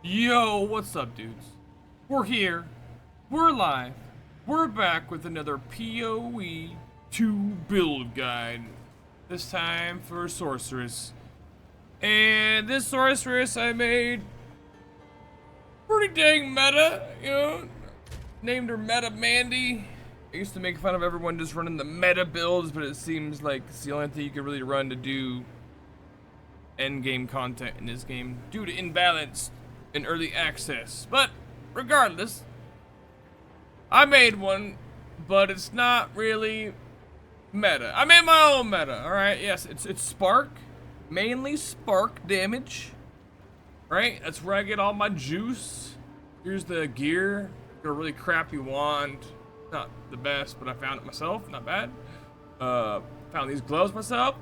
Yo, what's up, dudes? We're here. We're live. We're back with another PoE 2 build guide. This time for Sorceress. And this Sorceress I made pretty dang meta, you know. Named her Meta Mandy. I used to make fun of everyone just running the meta builds, but it seems like it's the only thing you can really run to do end game content in this game due to imbalance in early access. But regardless, I made one, but it's not really meta. I made my own meta. All right, yes, it's spark, mainly spark damage. Right, that's where I get all my juice. Here's the gear. Got a really crappy wand, not the best, but I found it myself. Not bad. Found these gloves myself.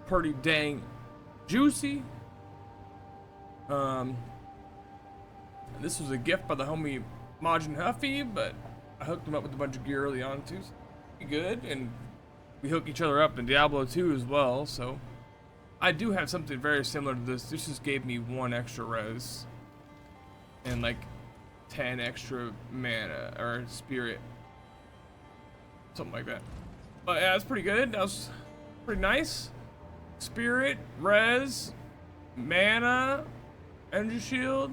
Pretty dang juicy. This was a gift by the homie Majin Huffy, but I hooked him up with a bunch of gear early on too, so pretty good. And we hook each other up in Diablo 2 as well, so I do have something very similar to this. This just gave me 1 extra res and like 10 extra mana or spirit, something like that. But yeah, it's pretty good. That was pretty nice. Spirit, res, mana, energy shield.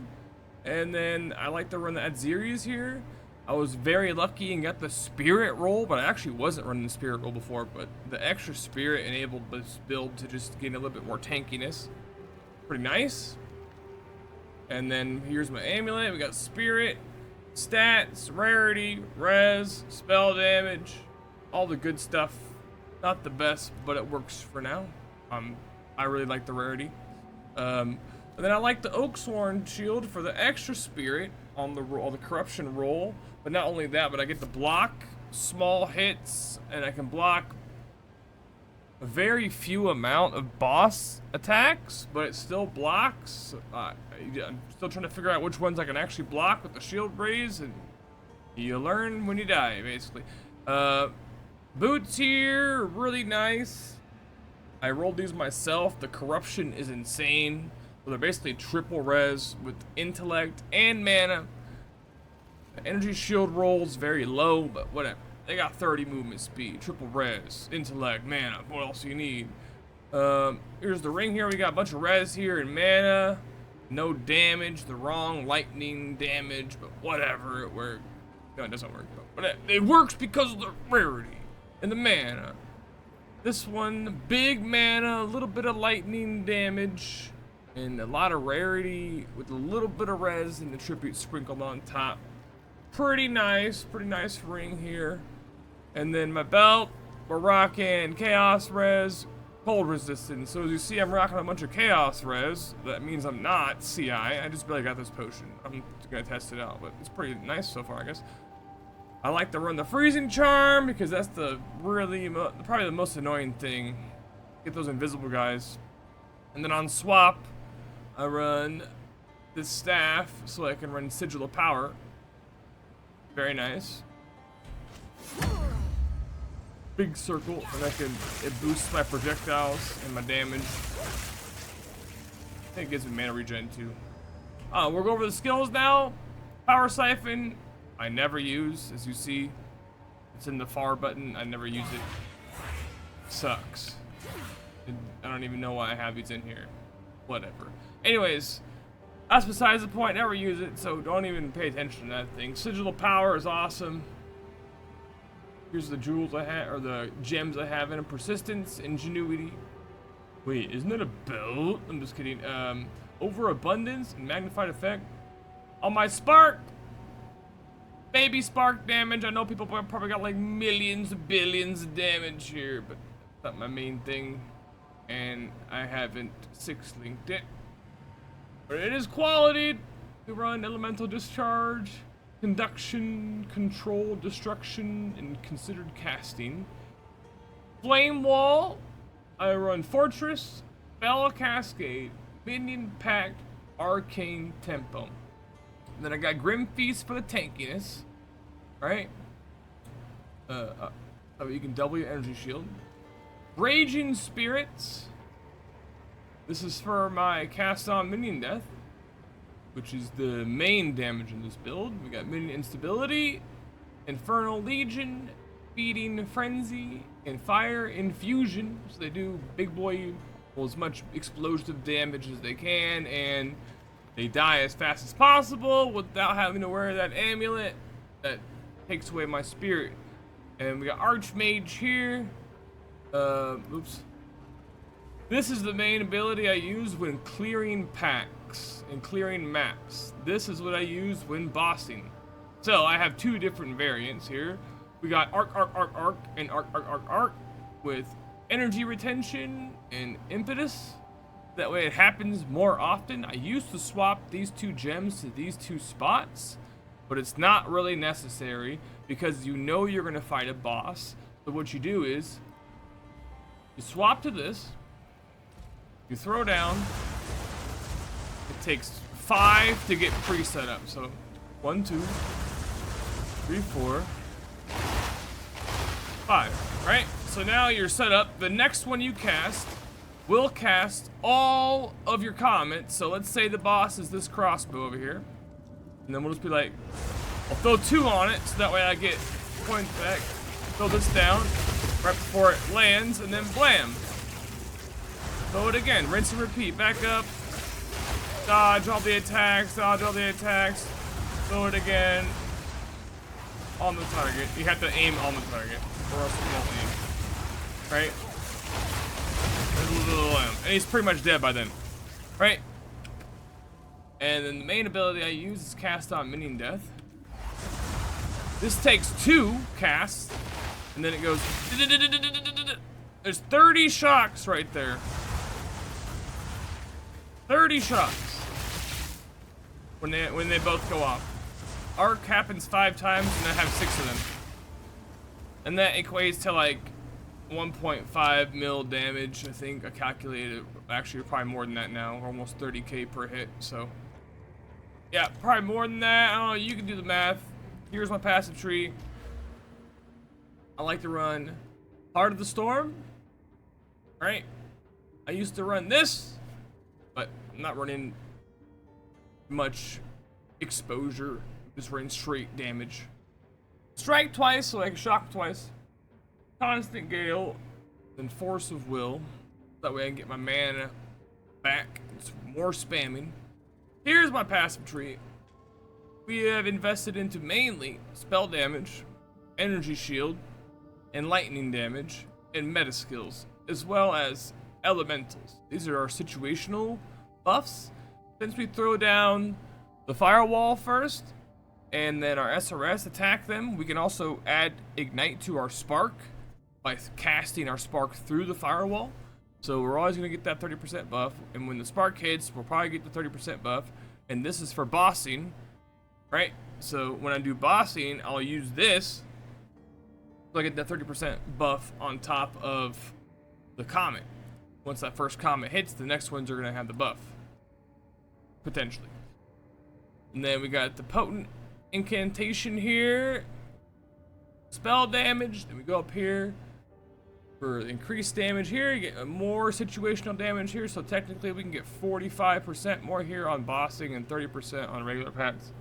And then I like to run the Adzeries here. I was very lucky and got the spirit roll, but I actually wasn't running the spirit roll before, but the extra spirit enabled this build to just gain a little bit more tankiness. Pretty nice. And then here's my amulet. We got spirit, stats, rarity, res, spell damage, all the good stuff. Not the best, but it works for now. I really like the rarity. And then I like the Oaksworn shield for the extra spirit on the corruption roll. But not only that, but I get to block small hits, and I can block a very few amount of boss attacks, but it still blocks. I'm still trying to figure out which ones I can actually block with the shield raise, and you learn when you die, basically. Boots here, really nice. I rolled these myself. The corruption is insane. So they're basically triple res with intellect and mana. The energy shield rolls very low, but whatever. They got 30 movement speed, triple res, intellect, mana. What else do you need? Here's the ring here. We got a bunch of res here and mana. No damage, the wrong lightning damage, but whatever. It works. No, it doesn't work. But it works because of the rarity and the mana. This one, big mana, a little bit of lightning damage, and a lot of rarity with a little bit of res and the tribute sprinkled on top. Pretty nice ring here. And then my belt, we're rocking chaos res, cold resistance. So as you see, I'm rocking a bunch of chaos res. That means I'm not CI. I just barely got this potion. I'm gonna test it out, but it's pretty nice so far, I guess. I like to run the freezing charm because that's the probably the most annoying thing. Get those invisible guys. And then on swap, I run this staff so I can run Sigil of Power. Very nice. Big circle, and it boosts my projectiles and my damage. I think it gives me mana regen too. We'll go over the skills now. Power Siphon, I never use, as you see. It's in the far button, I never use it. Sucks. I don't even know why I have these in here. Whatever. Anyways, that's besides the point. Never use it, so don't even pay attention to that thing. Sigil of Power is awesome. Here's the jewels I have, or the gems I have in them. Persistence, Ingenuity. Wait, isn't it a belt? I'm just kidding. Overabundance and Magnified Effect. On my spark, baby spark damage. I know people probably got like millions, billions of damage here, but that's not my main thing. And I haven't 6-linked it. But it is quality to run Elemental Discharge, Conduction, Control, Destruction, and Considered Casting. Flame Wall, I run Fortress, Spell Cascade, Minion Pact, Arcane Tempo. And then I got Grim Feast for the tankiness, right? You can double your energy shield. Raging Spirits. This is for my cast on minion death. which is the main damage in this build. We got Minion Instability, Infernal Legion, Feeding Frenzy, and Fire Infusion. So they do big boy, well, as much explosive damage as they can, and they die as fast as possible without having to wear that amulet that takes away my spirit. And we got Archmage here. Oops. This is the main ability I use when clearing packs and clearing maps. This is what I use when bossing. So I have two different variants here. We got Arc, and Arc with energy retention and impetus. That way it happens more often. I used to swap these two gems to these two spots, but it's not really necessary because you know you're gonna fight a boss. So what you do is you swap to this, you throw down. It takes 5 to get pre-set up. So 1, 2, 3, 4, 5, right? So now you're set up. The next one you cast will cast all of your comments. So let's say the boss is this crossbow over here. And then we'll just be like, I'll throw 2 on it so that way I get points back. Throw this down right before it lands, and then blam. Throw it again, rinse and repeat. Back up, dodge all the attacks, throw it again on the target. You have to aim on the target, or else you won't aim. Right? And he's pretty much dead by then. Right? And then the main ability I use is cast on Minion Death. This takes 2 casts, and then it goes. There's 30 shocks right there. 30 shocks when they both go off. Arc happens 5 times, and I have 6 of them, and that equates to like 1.5 mil damage. I think I calculated. Actually, probably more than that now. Almost 30k per hit. So yeah, probably more than that. I don't know. You can do the math. Here's my passive tree. I like to run Heart of the Storm. Right? I used to run this, but I'm not running much exposure. Just running straight damage. Strike twice, so I can shock twice. Constant Gale, then Force of Will. That way I can get my mana back. It's more spamming. Here's my passive tree. We have invested into mainly spell damage, energy shield, and lightning damage, and meta skills, as well as elementals. These are our situational buffs. Since we throw down the firewall first, and then our SRS attack them, we can also add ignite to our spark by casting our spark through the firewall. So we're always going to get that 30% buff, and when the spark hits, we'll probably get the 30% buff. And this is for bossing, right? So when I do bossing, I'll use this so I get that 30% buff on top of the comet. Once that first comet hits, the next ones are going to have the buff, potentially. And then we got the potent incantation here, spell damage. Then we go up here for increased damage here. You get more situational damage here, so technically we can get 45% more here on bossing and 30% on regular pets.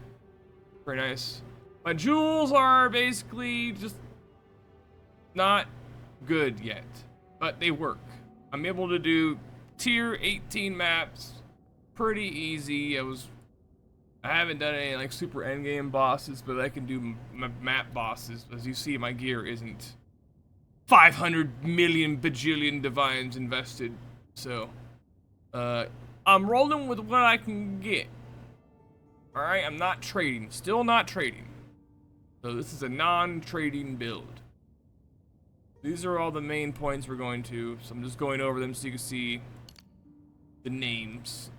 Very nice. My jewels are basically just not good yet, but they work. I'm able to do tier 18 maps pretty easy. I haven't done any like super endgame bosses, but I can do map bosses. As you see, my gear isn't 500 million bajillion divines invested, so I'm rolling with what I can get. All right, I'm not trading, still not trading. So this is a non-trading build. These are all the main points we're going to, so I'm just going over them so you can see the names.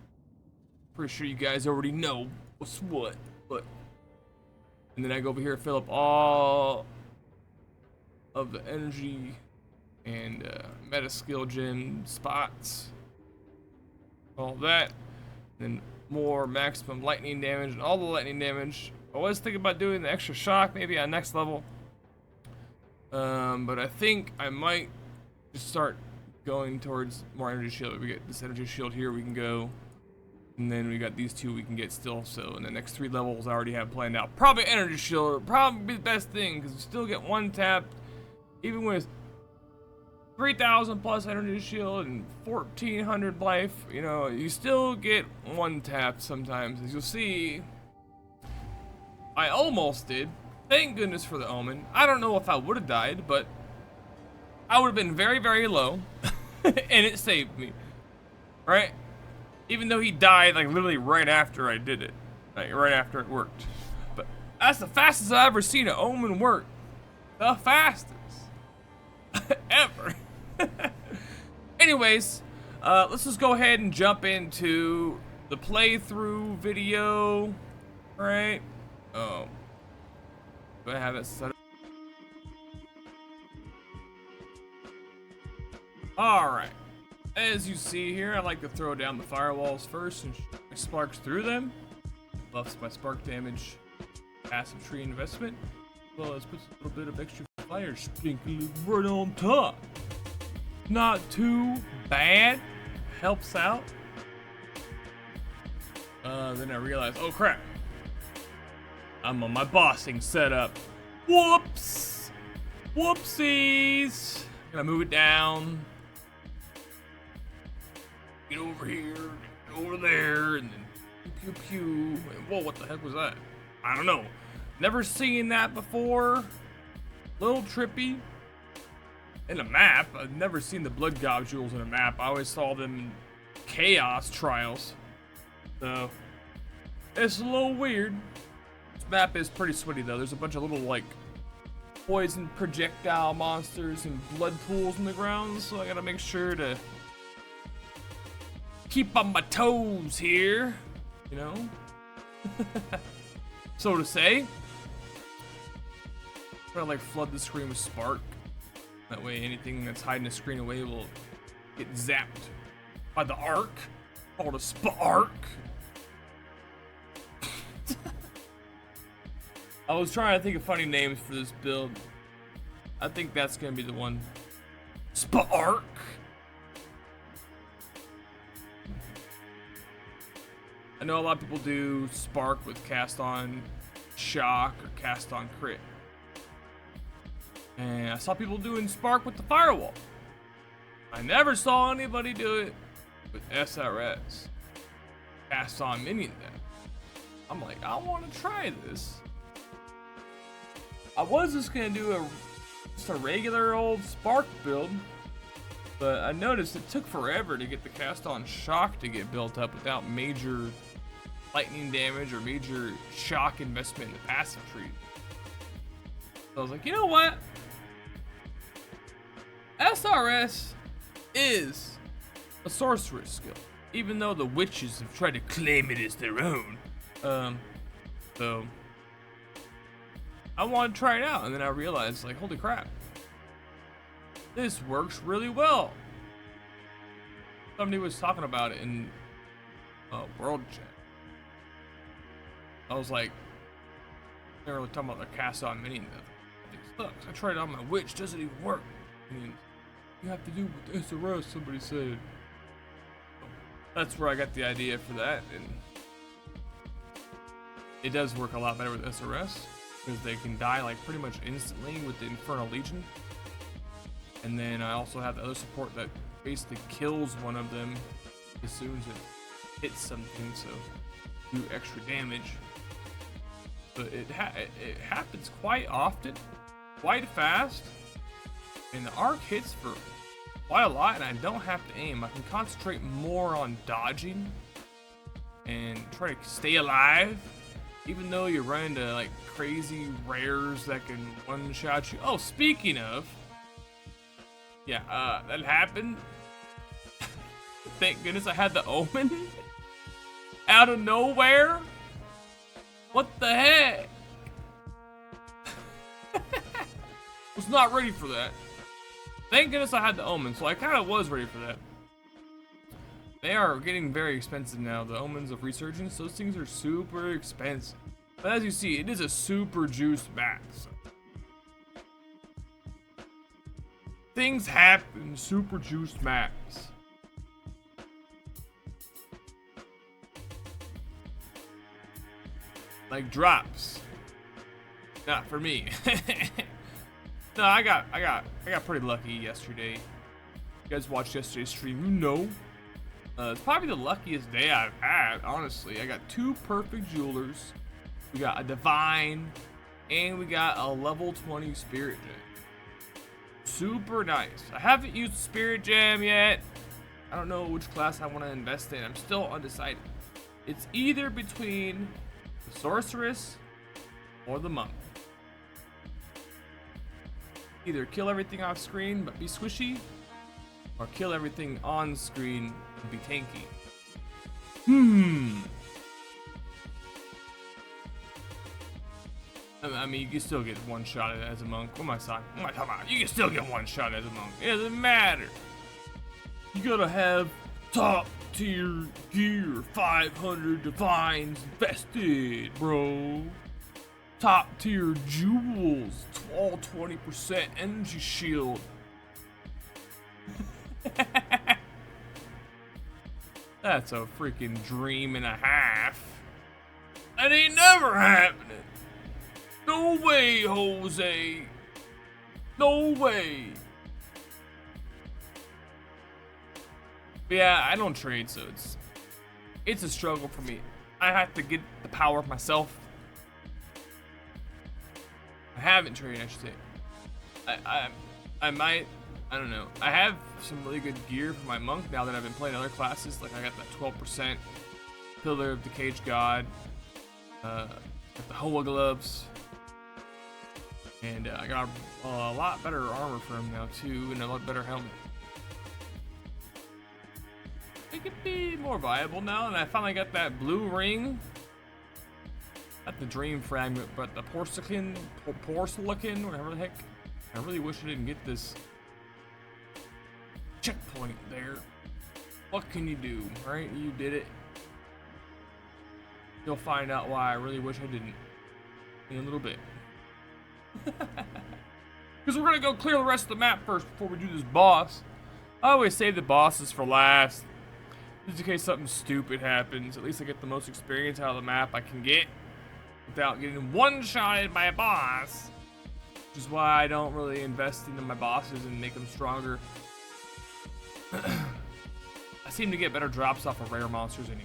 Pretty sure you guys already know what's what, but and then I go over here and fill up all of the energy and meta skill gem spots, all that, and then more maximum lightning damage and all the lightning damage. I was thinking about doing the extra shock maybe on next level, but I think I might just start going towards more energy shield. We get this energy shield here, we can go And then we got these two we can get still. So in the next 3 levels I already have planned out. Probably energy shield, probably the best thing, because you still get 1 tap, even with 3,000 plus energy shield and 1,400 life. You know, you still get 1 tap sometimes, as you'll see. I almost did. Thank goodness for the omen. I don't know if I would have died, but I would have been very, very low, and it saved me, right? Even though he died like literally right after I did it, like right after it worked. But that's the fastest I've ever seen an omen work. The fastest ever. Anyways, let's just go ahead and jump into the playthrough video. All right. Oh, do I have it set up? All right. As you see here, I like to throw down the firewalls first and shoot my sparks through them. Buffs my spark damage, passive tree investment, as well as puts a little bit of extra fire sprinkling right on top. Not too bad. Helps out. Then I realized, oh crap, I'm on my bossing setup. Whoops! Whoopsies! Gonna move it down. Get over here, get over there, and then pew pew pew. And whoa, what the heck was that? I don't know. Never seen that before. Little trippy. In a map, I've never seen the blood globules in a map. I always saw them in chaos trials. So it's a little weird. This map is pretty sweaty though. There's a bunch of little like poison projectile monsters and blood pools in the ground, so I gotta make sure to keep on my toes here, you know, so to say. Try to like flood the screen with spark. That way anything that's hiding the screen away will get zapped by the arc, called a spark. I was trying to think of funny names for this build. I think that's gonna be the one. Spark. I know a lot of people do spark with cast on shock or cast on crit. And I saw people doing spark with the firewall. I never saw anybody do it with SRS. Cast on Minion then. I'm like, I want to try this. I was just gonna do just a regular old spark build, but I noticed it took forever to get the cast on shock to get built up without major lightning damage or major shock investment in the passive tree. So I was like, you know what? SRS is a sorceress skill, even though the witches have tried to claim it as their own. So I wanted to try it out, and then I realized, like, holy crap, this works really well. Somebody was talking about it in World Chat. I was like, they were talking about the cast on Minion. It sucks. I tried it on my witch, doesn't even work. And you have to do with SRS, somebody said. That's where I got the idea for that, and it does work a lot better with SRS because they can die like pretty much instantly with the Infernal Legion. And then I also have the other support that basically kills one of them as soon as it hits something, so do extra damage. But it happens quite often, quite fast, and the arc hits for quite a lot, and I don't have to aim. I can concentrate more on dodging and try to stay alive, even though you're running to like crazy rares that can one-shot you. Oh, speaking of, yeah, that happened. Thank goodness I had the omen out of nowhere. What the heck? Was not ready for that. Thank goodness I had the omen, so I kind of was ready for that. They are getting very expensive now, the omens of resurgence. Those things are super expensive. But as you see, it is a super juiced map. So things happen, super juiced maps. like drops. Not for me. No, I got pretty lucky yesterday. You guys watched yesterday's stream, you know. It's probably the luckiest day I've had, honestly. I got 2 perfect jewelers. We got a divine, and we got a level 20 spirit gem. Super nice. I haven't used spirit gem yet. I don't know which class I want to invest in. I'm still undecided. It's either between the sorceress or the monk. Either kill everything off screen but be squishy, or kill everything on screen and be tanky. I mean, you can still get one shot at it as a monk. What am I talking about? You can still get one shot as a monk. It doesn't matter. You gotta have top tier gear, 500 divines invested, bro. Top tier jewels, all 20% energy shield. That's a freaking dream and a half. That ain't never happening. No way, Jose. No way. But yeah, I don't trade, so it's a struggle for me. I have to get the power of myself. I haven't traded, I should say. I might, I don't know. I have some really good gear for my monk now that I've been playing other classes. Like I got that 12% Pillar of the Cage God, got the Hoa gloves, and I got a lot better armor for him now too, and a lot better helmet. It could be more viable now, and I finally got that blue ring. Not the dream fragment, but the porcelain, whatever the heck. I really wish I didn't get this checkpoint there. What can you do, right? You did it. You'll find out why I really wish I didn't in a little bit. Because we're gonna go clear the rest of the map first before we do this boss. I always save the bosses for last, just in case something stupid happens. At least I get the most experience out of the map I can get without getting one-shotted by a boss. Which is why I don't really invest into my bosses and make them stronger. I seem to get better drops off of rare monsters anyway.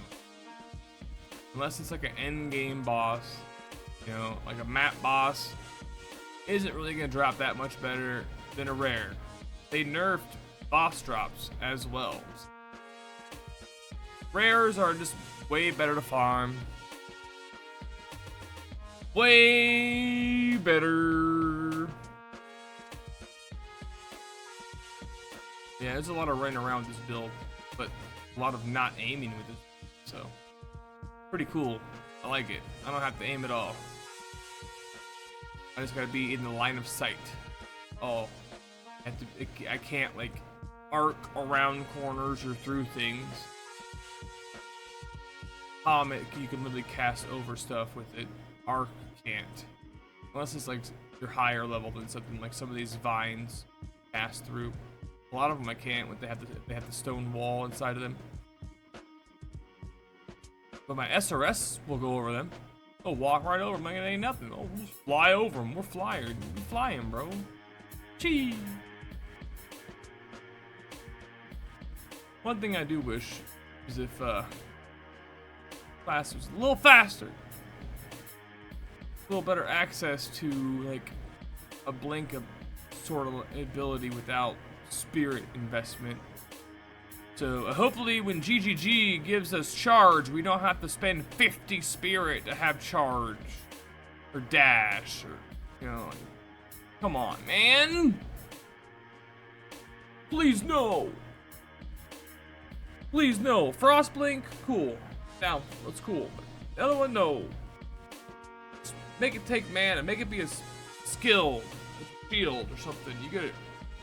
Unless it's like an end game boss, you know, like a map boss isn't really gonna drop that much better than a rare. They nerfed boss drops as well. Rares are just way better to farm. Way better. Yeah, there's a lot of running around with this build, but a lot of not aiming with it, so pretty cool. I like it. I don't have to aim at all. I just gotta be in the line of sight. Oh, I can't like arc around corners or through things. You can literally cast over stuff with it. Arc can't, unless it's like you're higher level than something like some of these vines pass through. A lot of them I can't. They have the stone wall inside of them. But my SRS will go over them. They'll walk right over them like it ain't nothing. Oh, we'll just fly over them. We're flyers. We're flying, bro. Chee. One thing I do wish is if class was a little faster, a little better access to like a blink of sort of ability without spirit investment. So hopefully when GGG gives us charge, we don't have to spend 50 spirit to have charge or dash, or you know, like, come on, man. Please no. Please no. Frostblink, cool. Now that's cool. But the other one, no. Just make it take mana. Make it be a skill, a shield or something. You get it.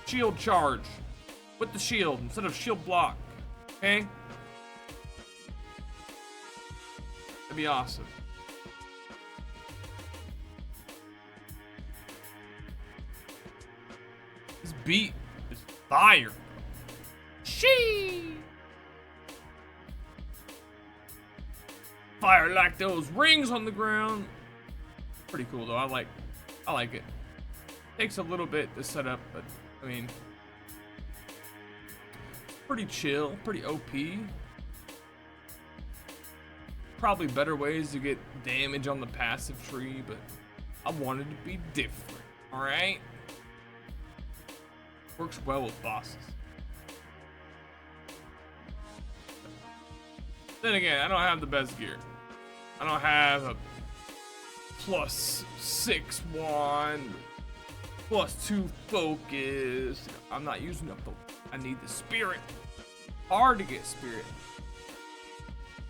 Shield charge with the shield instead of shield block. Okay? That'd be awesome. This beat is fire. Shee! Fire like those rings on the ground. Pretty cool though. I like it. Takes a little bit to set up, but I mean, pretty chill, pretty OP. Probably better ways to get damage on the passive tree, but I wanted to be different. All right. Works well with bosses. Then again, I don't have the best gear. I don't have a +6 wand, +2 focus. I'm not using a focus. I need the spirit. Hard to get spirit.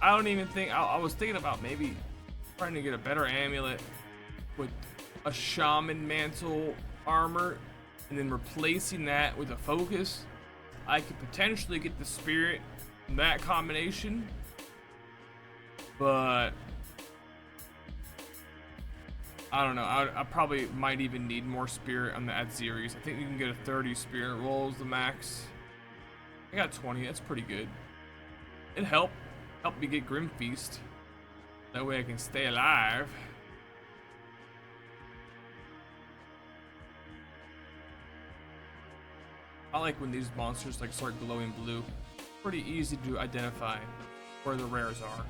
I don't even think, I was thinking about maybe trying to get a better amulet with a shaman mantle armor and then replacing that with a focus. I could potentially get the spirit in that combination, but I don't know. I probably might even need more spirit on the series. I think you can get a 30 spirit rolls the max. I got 20. That's pretty good. It helped me get Grim Feast. That way I can stay alive. I like when these monsters like start glowing blue. Pretty easy to identify where the rares are.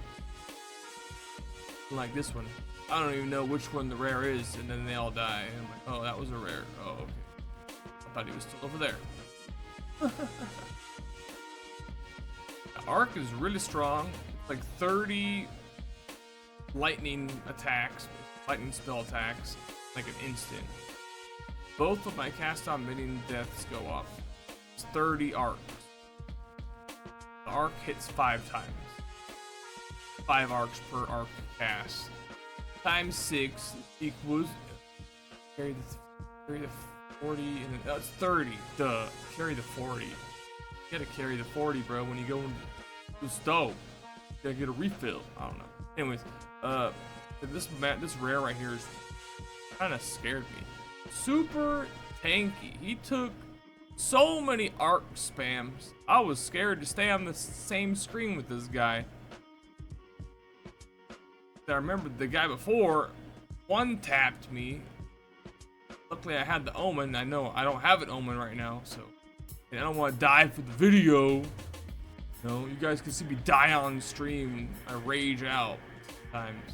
Like this one. I don't even know which one the rare is, and then they all die. And I'm like, oh, that was a rare. Oh, okay. I thought he was still over there. The arc is really strong. Like 30 lightning attacks, lightning spell attacks, like an instant. Both of my cast on minion deaths go up. It's 30 arcs. The arc hits 5 times. 5 arcs per arc cast. Times 6 equals carry the 40, and then that's 30. Duh. Carry the 40. You gotta carry the 40, bro. When you go into the stove, you gotta get a refill. I don't know. Anyways, this rare right here is kind of scared me. Super tanky. He took so many arc spams. I was scared to stay on the same screen with this guy. I remember the guy before one tapped me. Luckily I had the omen. I know I don't have an omen right now, so I don't want to die for the video. You know, you guys can see me die on stream. I rage out times,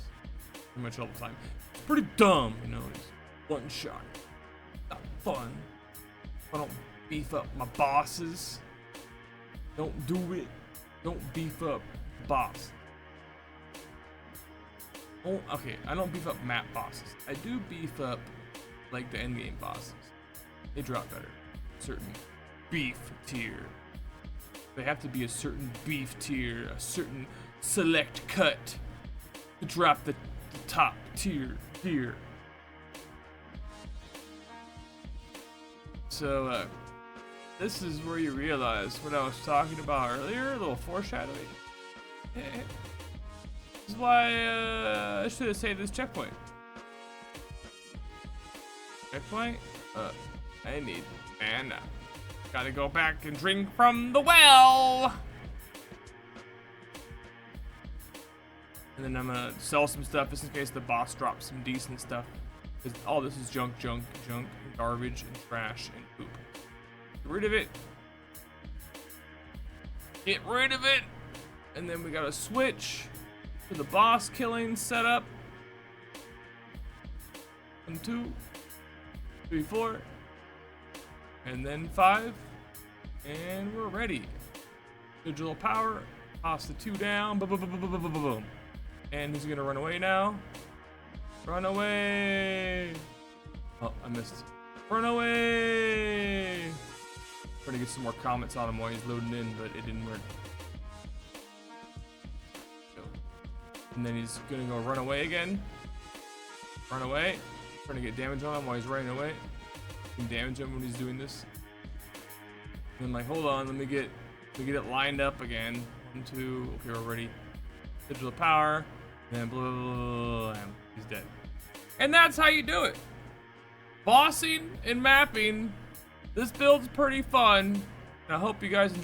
pretty much all the time. It's pretty dumb, you know. It's one shot. Not fun. I don't beef up my bosses. Don't do it. Don't beef up boss. Oh, okay, I don't beef up map bosses. I do beef up like the endgame bosses. They drop better. Certain beef tier. They have to be a certain beef tier, a certain select cut to drop the top tier here. So this is where you realize what I was talking about earlier, a little foreshadowing. This is why I should have saved this checkpoint. Checkpoint? I need mana. Gotta go back and drink from the well. And then I'm gonna sell some stuff just in case the boss drops some decent stuff. Because all this is junk, and garbage, and trash, and poop. Get rid of it. Get rid of it. And then we gotta switch to the boss killing setup. 1, 2, 3, 4, and then 5, and we're ready. Digital power, toss the 2 down, boom, boom, boom, boom, boom, boom, boom. And he's gonna run away now. Run away! Oh, I missed. Run away! Trying to get some more comments on him while he's loading in, but it didn't work. And then he's gonna go run away again. Run away. Trying to get damage on him while he's running away. You can damage him when he's doing this. And I'm like, hold on, let me get it lined up again. 1, 2, okay, we're ready. Digital power, and then blah, blah, blah, blah, he's dead. And that's how you do it. Bossing and mapping. This build's pretty fun. I hope you guys enjoy.